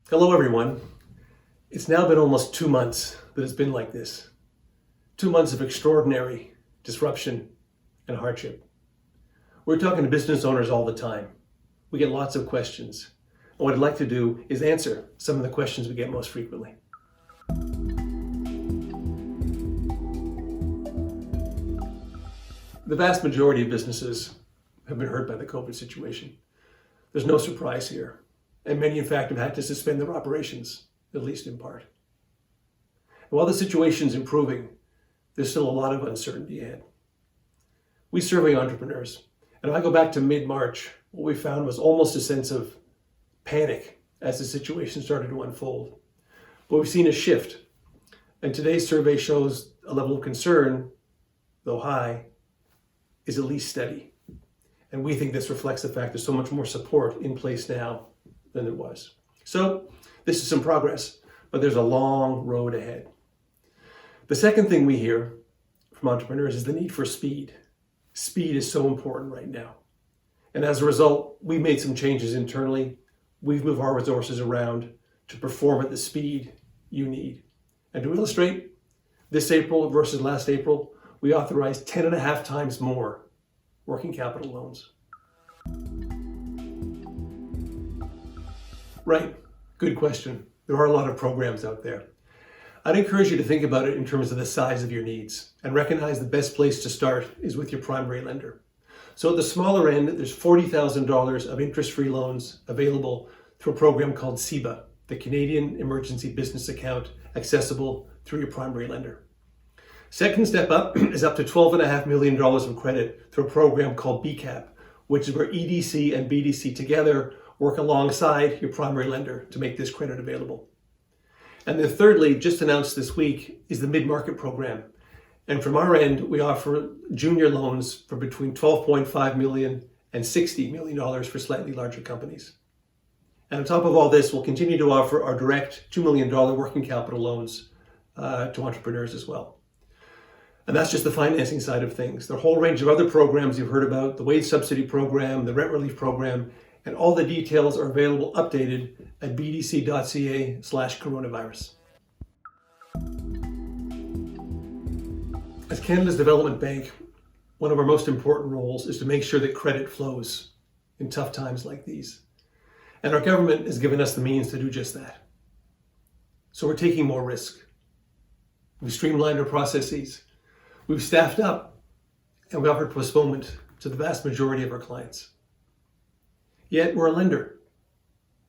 Hello everyone. It's now been almost 2 months that it's been like this. 2 months of extraordinary disruption and hardship. We're talking to business owners all the time. We get lots of questions. And what I'd like to do is answer some of the questions we get most frequently. The vast majority of businesses have been hurt by the COVID situation. There's no surprise here. And many, in fact, have had to suspend their operations, at least in part. And while the situation's improving, there's still a lot of uncertainty ahead. We survey entrepreneurs, and if I go back to mid-March, what we found was almost a sense of panic as the situation started to unfold. But we've seen a shift, and today's survey shows a level of concern, though high, is at least steady. And we think this reflects the fact there's so much more support in place now than it was. So this is some progress, but there's a long road ahead. The second thing we hear from entrepreneurs is the need for speed. Speed is so important right now. And as a result, we've made some changes internally. We've moved our resources around to perform at the speed you need. And to illustrate, this April versus last April, we authorized 10.5 times more working capital loans. Right, good question. There are a lot of programs out there. I'd encourage you to think about it in terms of the size of your needs and recognize the best place to start is with your primary lender. So at the smaller end, there's $40,000 of interest-free loans available through a program called CEBA, the Canadian Emergency Business Account, accessible through your primary lender. Second step up is up to $12.5 million of credit through a program called BCAP, which is where EDC and BDC together work alongside your primary lender to make this credit available. And then thirdly, just announced this week, is the mid-market program. And from our end, we offer junior loans for between $12.5 million and $60 million for slightly larger companies. And on top of all this, we'll continue to offer our direct $2 million working capital loans to entrepreneurs as well. And that's just the financing side of things. There are a whole range of other programs you've heard about, the wage subsidy program, the rent relief program, and all the details are available updated at bdc.ca/coronavirus. As Canada's development bank, one of our most important roles is to make sure that credit flows in tough times like these. And our government has given us the means to do just that. So we're taking more risk. We've streamlined our processes. We've staffed up, and we offered postponement to the vast majority of our clients. Yet we're a lender.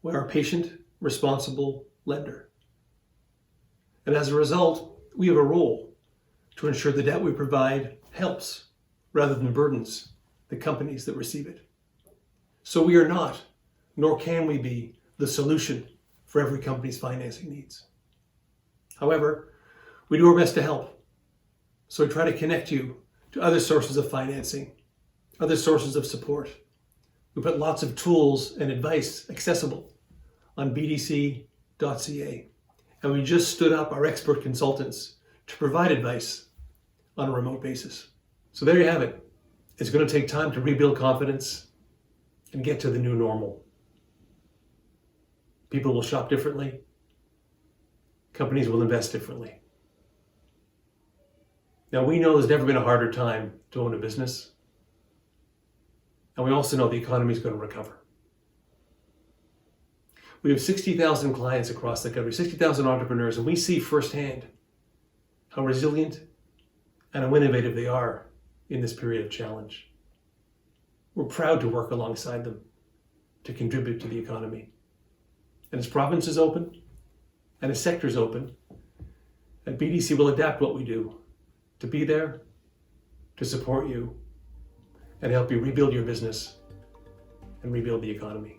We're a patient, responsible lender. And as a result, we have a role to ensure the debt we provide helps rather than burdens the companies that receive it. So we are not, nor can we be, the solution for every company's financing needs. However, we do our best to help. So we try to connect you to other sources of financing, other sources of support. We put lots of tools and advice accessible on bdc.ca. And we just stood up our expert consultants to provide advice on a remote basis. So there you have it. It's going to take time to rebuild confidence and get to the new normal. People will shop differently. Companies will invest differently. Now, we know there's never been a harder time to own a business. And we also know the economy is going to recover. We have 60,000 clients across the country, 60,000 entrepreneurs, and we see firsthand how resilient and how innovative they are in this period of challenge. We're proud to work alongside them to contribute to the economy. And as provinces open and as sectors open, at BDC will adapt what we do to be there, to support you, and help you rebuild your business and rebuild the economy.